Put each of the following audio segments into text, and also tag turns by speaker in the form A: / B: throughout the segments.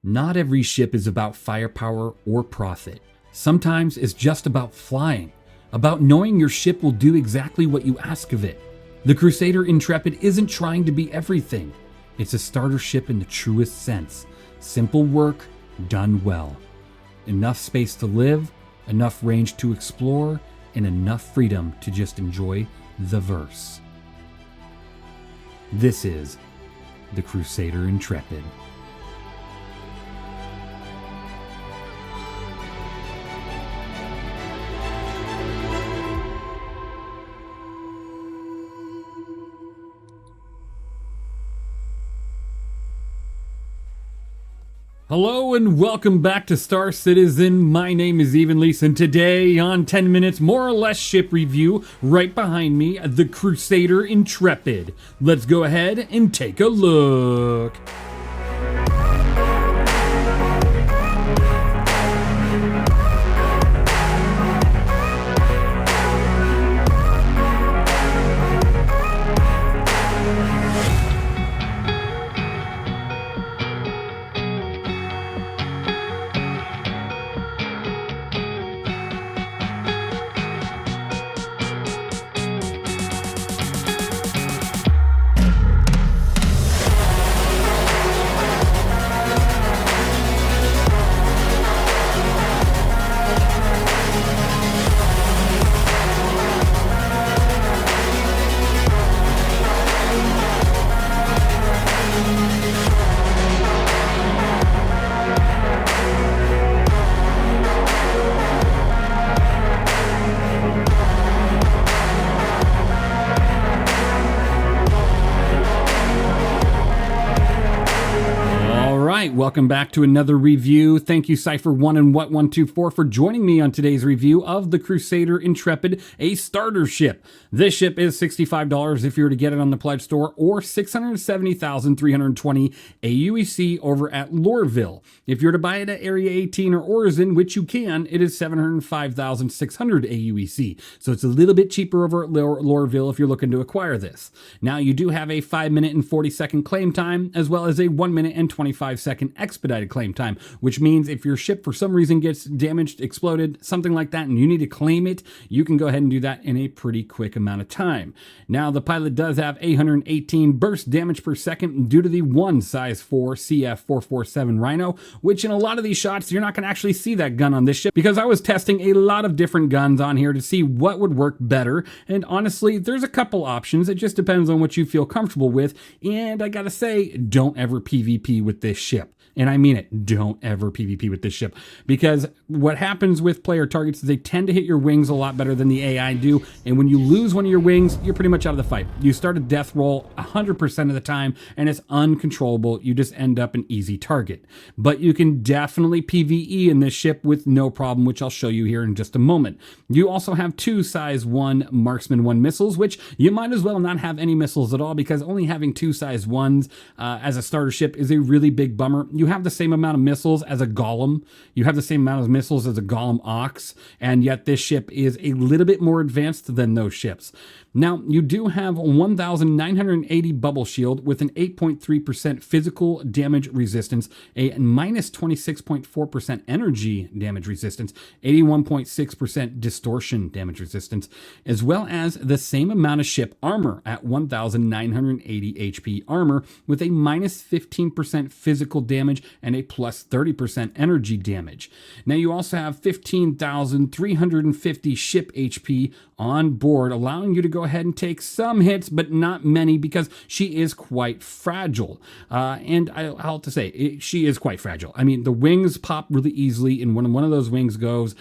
A: Not every ship is about firepower or profit. Sometimes it's just about flying, about knowing your ship will do exactly what you ask of it. The Crusader Intrepid isn't trying to be everything. It's a starter ship in the truest sense. Simple work, done well. Enough space to live, enough range to explore, and enough freedom to just enjoy the verse. This is the Crusader Intrepid. Hello and welcome back to Star Citizen. My name is Evenlease, and today on 10 Minutes More or Less Ship Review, right behind me, the Crusader Intrepid. Let's go ahead and take a look. Welcome back to another review. Thank you, Cypher1 and What124 for joining me on today's review of the Crusader Intrepid, a starter ship. This ship is $65 if you were to get it on the Pledge Store, or $670,320 aUEC over at Loreville. If you're to buy it at Area 18 or Orison, which you can, it is $705,600 aUEC. So it's a little bit cheaper over at Loreville if you're looking to acquire this. Now, you do have a 5-minute and 40-second claim time, as well as a 1-minute and 25-second expedited claim time, which means if your ship for some reason gets damaged, exploded, something like that, and you need to claim it, you can go ahead and do that in a pretty quick amount of time. Now, the pilot does have 818 burst damage per second due to the one size 4 CF447 Rhino, which in a lot of these shots, you're not going to actually see that gun on this ship, because I was testing a lot of different guns on here to see what would work better, and honestly, there's a couple options. It just depends on what you feel comfortable with, and I gotta say, don't ever PvP with this ship. And I mean it, don't ever PvP with this ship, because what happens with player targets is they tend to hit your wings a lot better than the AI do, and when you lose one of your wings, you're pretty much out of the fight. You start a death roll 100% of the time, and it's uncontrollable. You just end up an easy target. But you can definitely PvE in this ship with no problem, which I'll show you here in just a moment. You also have 2 size 1 Marksman 1 missiles, which you might as well not have any missiles at all, because only having 2 size 1s as a starter ship is a really big bummer. You have the same amount of missiles as a Golem. You have the same amount of missiles as a Golem Ox, and yet this ship is a little bit more advanced than those ships. Now, you do have 1,980 bubble shield with an 8.3% physical damage resistance, a minus 26.4% energy damage resistance, 81.6% distortion damage resistance, as well as the same amount of ship armor at 1,980 HP armor with a minus 15% physical damage and a plus 30% energy damage. Now, you also have 15,350 ship HP on board, allowing you to go ahead and take some hits, but not many, because she is quite fragile. And I'll have to say, she is quite fragile. I mean, the wings pop really easily, and when one of those wings goes,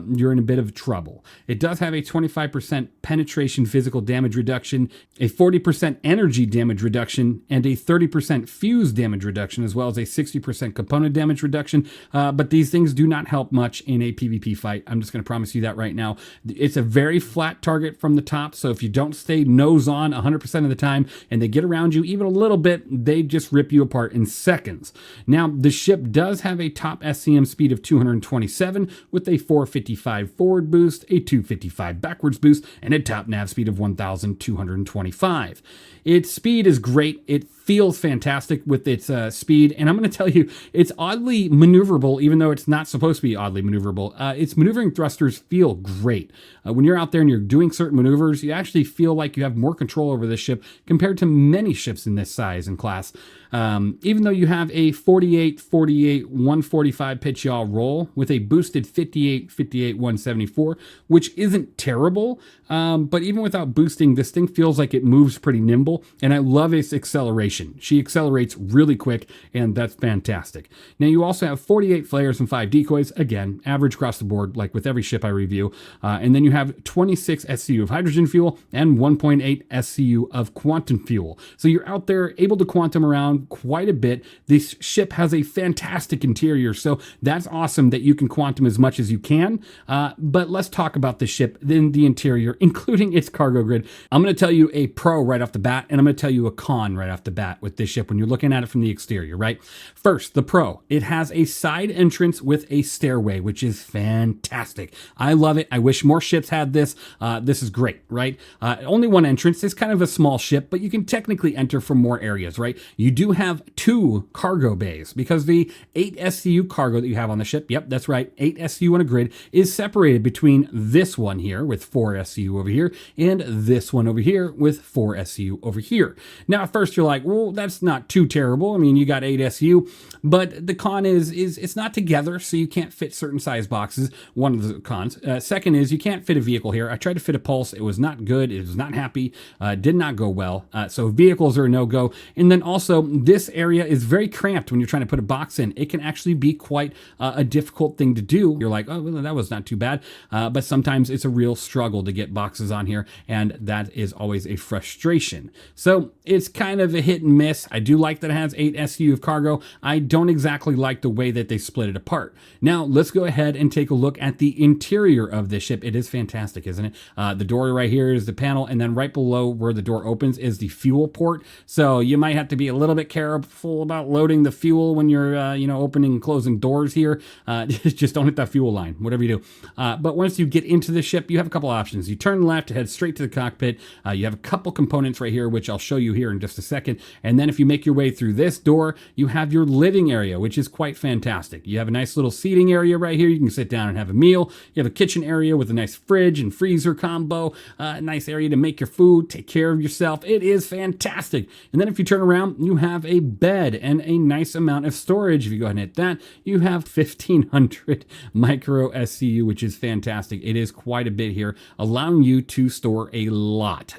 A: you're in a bit of trouble. It does have a 25% penetration physical damage reduction, a 40% energy damage reduction, and a 30% fuse damage reduction, as well as a 60% component damage reduction. But these things do not help much in a PvP fight. I'm just going to promise you that right now. It's a very flat target from the top, so if you don't stay nose on 100% of the time and they get around you even a little bit, they just rip you apart in seconds. Now, the ship does have a top SCM speed of 227 with a 455 forward boost, a 255 backwards boost, and a top nav speed of 1,225. Its speed is great. It feels fantastic with its speed, and I'm going to tell you, it's oddly maneuverable, even though it's not supposed to be oddly maneuverable. Its maneuvering thrusters feel great. When you're out there and you're doing certain maneuvers, you actually feel like you have more control over this ship compared to many ships in this size and class. Even though you have a 48, 48, 145 pitch yaw roll with a boosted 58, 58, 174, which isn't terrible, but even without boosting, this thing feels like it moves pretty nimble, and I love its acceleration. She accelerates really quick, and that's fantastic. Now, you also have 48 flares and 5 decoys, again, average across the board, like with every ship I review, and then you have 26 SCU of hydrogen fuel and 1.8 SCU of quantum fuel. So you're out there able to quantum around quite a bit. This ship has a fantastic interior, so that's awesome that you can quantum as much as you can. But let's talk about the ship, then the interior, including its cargo grid. I'm going to tell you a pro right off the bat, and I'm going to tell you a con right off the bat with this ship when you're looking at it from the exterior, right? First, the pro. It has a side entrance with a stairway, which is fantastic. I love it. I wish more ships had this. This is great, right? Only one entrance. It's kind of a small ship, but you can technically enter from more areas, right? You do have 2 cargo bays because the 8 SCU cargo that you have on the ship, yep, that's right, 8 SCU on a grid, is separated between this one here with 4 SCU over here and this one over here with 4 SCU over here. Now, at first you're like, well, that's not too terrible. I mean, you got 8 SCU, but the con is it's not together, so you can't fit certain size boxes. One of the cons. Second is you can't fit a vehicle here. I tried to fit a Pulse. It was not good. It was not happy. Did not go well. So vehicles are a no-go. And then also, this area is very cramped when you're trying to put a box in. It can actually be quite a difficult thing to do. You're like, oh, well, that was not too bad. But sometimes it's a real struggle to get boxes on here, and that is always a frustration. So it's kind of a hit and miss. I do like that it has 8 SCU of cargo. I don't exactly like the way that they split it apart. Now, let's go ahead and take a look at the interior of this ship. It is fantastic, isn't it? The door right here is the panel, and then right below where the door opens is the fuel port. So you might have to be a little bit careful about loading the fuel when you're, opening and closing doors here. Just don't hit that fuel line, whatever you do. But once you get into the ship, you have a couple options. You turn left to head straight to the cockpit. You have a couple components right here, which I'll show you here in just a second. And then if you make your way through this door, you have your living area, which is quite fantastic. You have a nice little seating area right here. You can sit down and have a meal. You have a kitchen area with a nice fridge and freezer combo. A nice area to make your food, take care of yourself. It is fantastic. And then if you turn around, you have a bed and a nice amount of storage. If you go ahead and hit that, you have 1,500 micro SCU, which is fantastic. It is quite a bit here, allowing you to store a lot.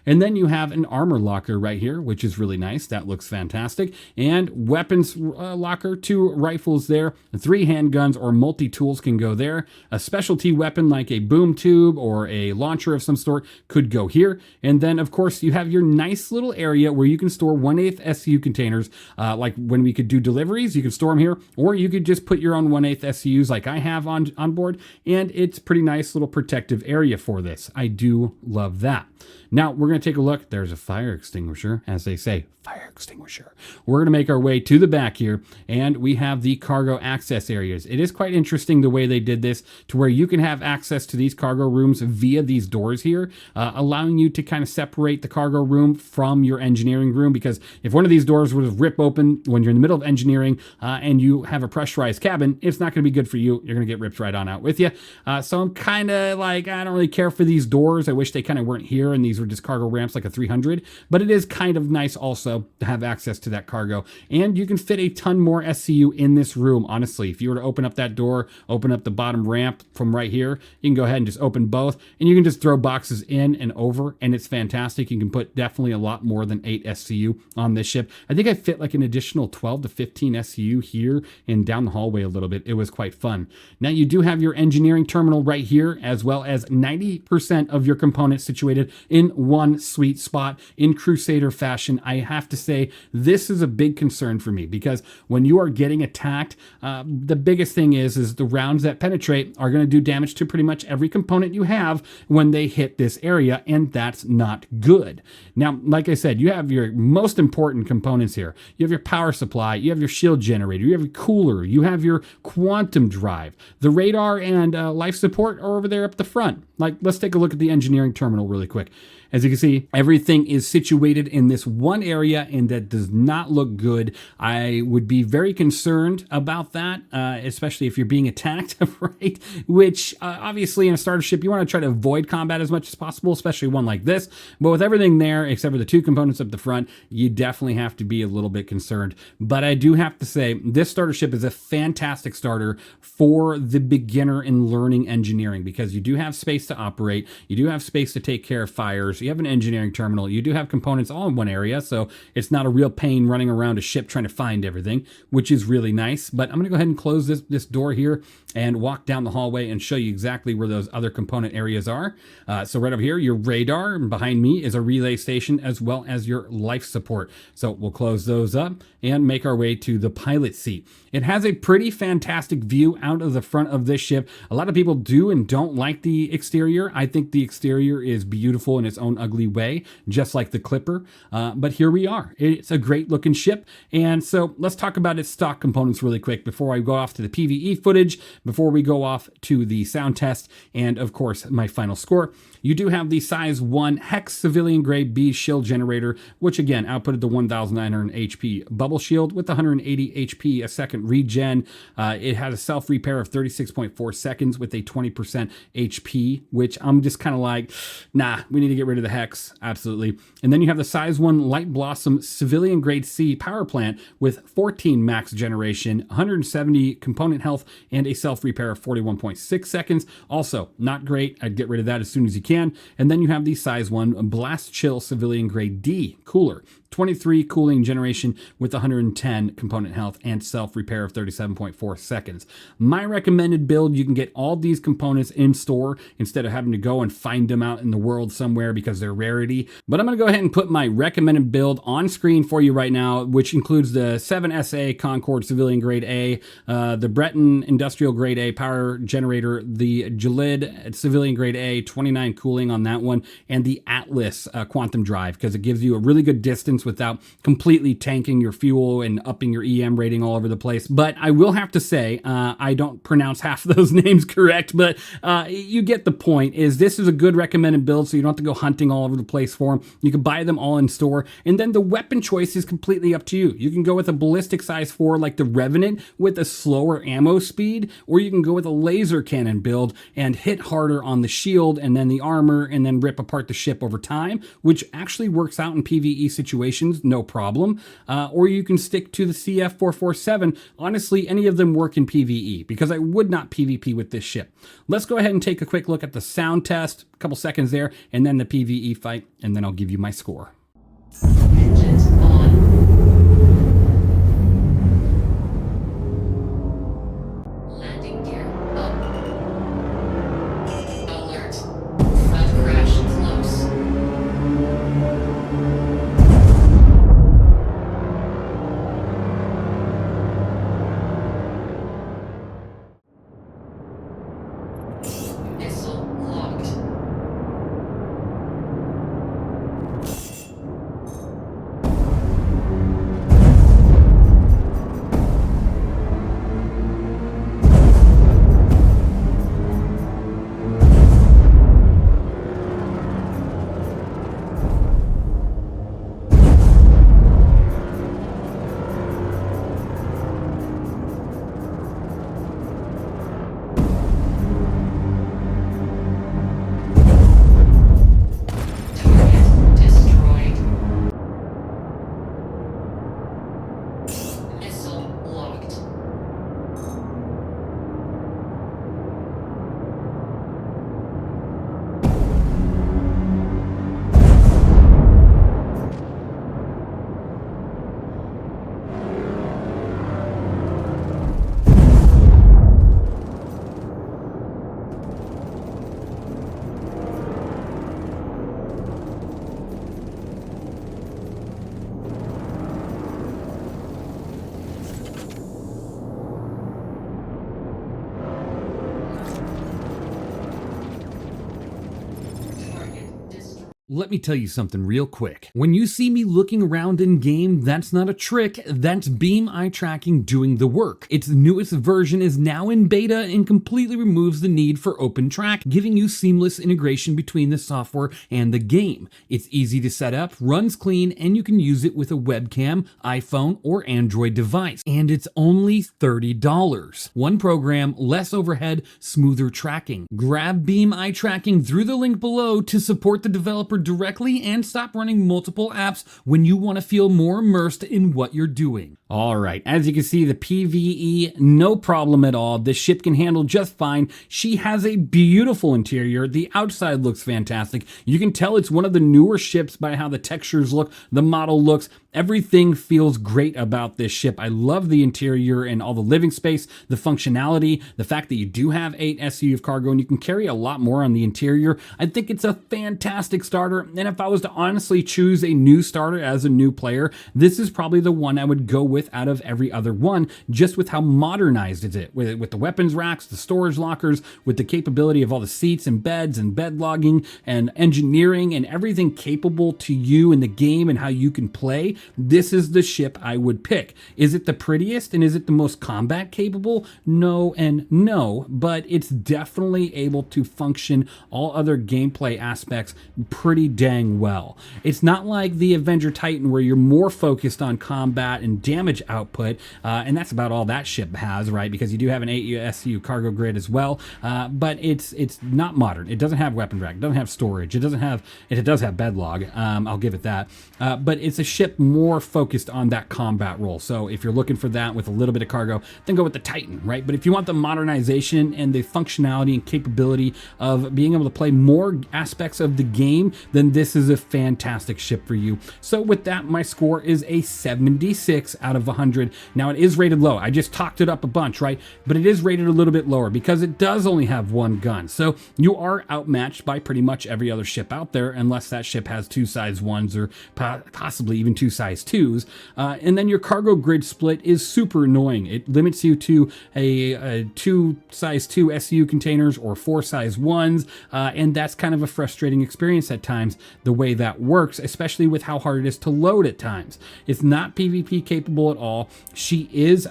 A: And then you have an armor locker right here, which is really nice. That looks fantastic. And weapons locker, 2 rifles there, 3 handguns or multi-tools can go there. A specialty weapon like a boom tube or a launcher of some sort could go here. And then, of course, you have your nice little area where you can store 1/8 SCU containers. Like when we could do deliveries, you can store them here, or you could just put your own 1/8 SCUs like I have on board, and it's pretty nice little protective area for this. I do love that. Now, we're going to take a look. There's a fire extinguisher, as they say, fire extinguisher. We're going to make our way to the back here, and we have the cargo access areas. It is quite interesting the way they did this to where you can have access to these cargo rooms via these doors here, allowing you to kind of separate the cargo room from your engineering room, because if one of these doors were to rip open when you're in the middle of engineering and you have a pressurized cabin, it's not going to be good for you. You're going to get ripped right on out with you. So I'm kind of like, I don't really care for these doors. I wish they kind of weren't here and these were just cargo ramps like a 300, but it is kind of nice also to have access to that cargo. And you can fit a ton more SCU in this room. Honestly, if you were to open up that door, open up the bottom ramp from right here, you can go ahead and just open both, and you can just throw boxes in and over, and it's fantastic. You can put definitely a lot more than 8 SCU on this ship. I think I fit like an additional 12 to 15 SCU here and down the hallway a little bit. It was quite fun. Now, you do have your engineering terminal right here, as well as 90% of your components situated in one sweet spot in Crusader fashion. I have to say, this is a big concern for me, because when you are getting attacked, the biggest thing is the rounds that penetrate are going to do damage to pretty much every component you have when they hit this area, and that's not good. Now, like I said, you have your most important components here. You have your power supply, you have your shield generator, you have your cooler, you have your quantum drive. The radar and life support are over there up the front. Like, let's take a look at the engineering terminal really quick. As you can see, everything is situated in this one area, and that does not look good. I would be very concerned about that, especially if you're being attacked, right? Which obviously in a starter ship, you want to try to avoid combat as much as possible, especially one like this. But with everything there, except for the two components up the front, you definitely have to be a little bit concerned. But I do have to say, this starter ship is a fantastic starter for the beginner in learning engineering, because you do have space to operate, you do have space to take care of fires, you have an engineering terminal, you do have components all in one area, so it's not a real pain running around a ship trying to find everything, which is really nice. But I'm going to go ahead and close this door here and walk down the hallway and show you exactly where those other component areas are. So right over here, your radar, and behind me is a relay station as well as your life support. So we'll close those up and make our way to the pilot seat. It has a pretty fantastic view out of the front of this ship. A lot of people do and don't like the exterior. I think the exterior is beautiful in its own ugly way, just like the Clipper. But here we are. It's a great looking ship. And so let's talk about its stock components really quick before I go off to the PvE footage, before we go off to the sound test, and of course my final score. You do have the size 1 hex civilian grade B shield generator, which again outputted the 1900 HP bubble shield with 180 HP a second regen. It has a self repair of 36.4 seconds with a 20% HP, which I'm just kind of like, nah, we need to get rid of the hex. Absolutely. And then you have the size 1 light blossom civilian grade C power plant with 14 max generation, 170 component health, and a self repair of 41.6 seconds. Also not great. I'd get rid of that as soon as you can. And then you have the size 1 blast chill civilian grade D cooler, 23 cooling generation with 110 component health and self repair of 37.4 seconds. My recommended build, you can get all these components in store instead of having to go and find them out in the world somewhere because they're rarity. But I'm going to go ahead and put my recommended build on screen for you right now, which includes the 7SA Concorde civilian grade A, the Breton industrial grade A power generator, the Jalid civilian grade A, 29 cooling on that one, and the Atlas quantum drive, because it gives you a really good distance without completely tanking your fuel and upping your EM rating all over the place. But I will have to say, I don't pronounce half of those names correct, but you get the point. Is this is a good recommended build, so you don't have to go hunting all over the place for them. You can buy them all in store, and then the weapon choice is completely up to you. You can go with a ballistic size 4 like the Revenant with a slower ammo speed, or you can go with a laser cannon build and hit harder on the shield and then the armor and then rip apart the ship over time, which actually works out in PvE situations, no problem. Or you can stick to the CF447. Honestly, any of them work in PvE, because I would not PvP with this ship. Let's go ahead and take a quick look at the sound test, a couple seconds there, and then the PvE fight, and then I'll give you my score.
B: Engines on. Landing gear up. Alert. Front crash close. Missile locked.
A: Let me tell you something real quick. When you see me looking around in game, that's not a trick, that's beam eye tracking doing the work. Its newest version is now in beta and completely removes the need for open track, giving you seamless integration between the software and the game. It's easy to set up, runs clean, and you can use it with a webcam, iPhone, or Android device. And it's only $30. One program, less overhead, smoother tracking. Grab beam eye tracking through the link below to support the developer directly and stop running multiple apps when you want to feel more immersed in what you're doing. All right, as you can see, the PvE, no problem at all. This ship can handle just fine. She has a beautiful interior. The outside looks fantastic. You can tell it's one of the newer ships by how the textures look, the model looks. Everything feels great about this ship. I love the interior and all the living space, the functionality, the fact that you do have 8 SU of cargo and you can carry a lot more on the interior. I think it's a fantastic starter. And if I was to honestly choose a new starter as a new player, this is probably the one I would go with out of every other one, just with how modernized is it, with the weapons racks, the storage lockers, with the capability of all the seats and beds and bed logging and engineering and everything capable to you in the game and how you can play. This is the ship I would pick. Is it the prettiest and is it the most combat capable? No and no, but it's definitely able to function all other gameplay aspects pretty dang well. It's not like the Avenger Titan where you're more focused on combat and damage output, and that's about all that ship has, right? Because you do have an aUEC cargo grid as well, but it's not modern. It doesn't have weapon rack, it doesn't have storage, it does have bed log, I'll give it that, but it's a ship more focused on that combat role. So if you're looking for that with a little bit of cargo, then go with the Titan, right? But if you want the modernization and the functionality and capability of being able to play more aspects of the game, then this is a fantastic ship for you. So with that, my score is a 76 out of 100. Now it is rated low. I just talked it up a bunch, right? But it is rated a little bit lower because it does only have one gun. So you are outmatched by pretty much every other ship out there, unless that ship has 2 size 1s or possibly even 2 size 2s. And then your cargo grid split is super annoying. It limits you to a 2 size 2 SU containers or 4 size 1s. And that's kind of a frustrating experience at times, the way that works, especially with how hard it is to load at times. It's not PvP capable at all. She is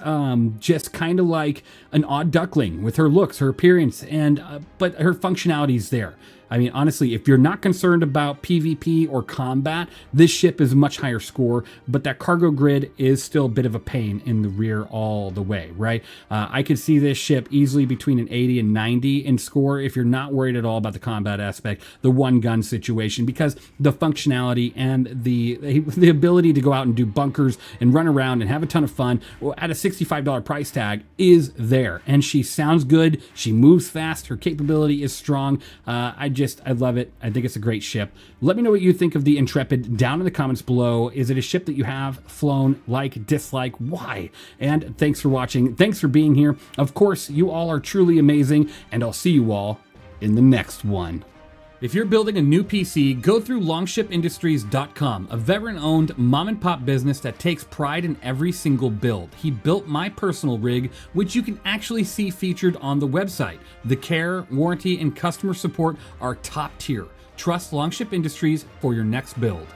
A: just kind of like an odd duckling with her looks, her appearance, and but her functionality is there. I mean, honestly, if you're not concerned about PvP or combat, this ship is a much higher score, but that cargo grid is still a bit of a pain in the rear all the way, right? I could see this ship easily between an 80 and 90 in score if you're not worried at all about the combat aspect, the one gun situation, because the functionality and the ability to go out and do bunkers and run around and have a ton of fun at a $65 price tag is there. And she sounds good. She moves fast. Her capability is strong. I love it. I think it's a great ship. Let me know what you think of the Intrepid down in the comments below. Is it a ship that you have flown, like, dislike, why? And thanks for watching. Thanks for being here. Of course, you all are truly amazing, and I'll see you all in the next one. If you're building a new PC, go through longshipindustries.com, a veteran-owned mom-and-pop business that takes pride in every single build. He built my personal rig, which you can actually see featured on the website. The care, warranty, and customer support are top tier. Trust Longship Industries for your next build.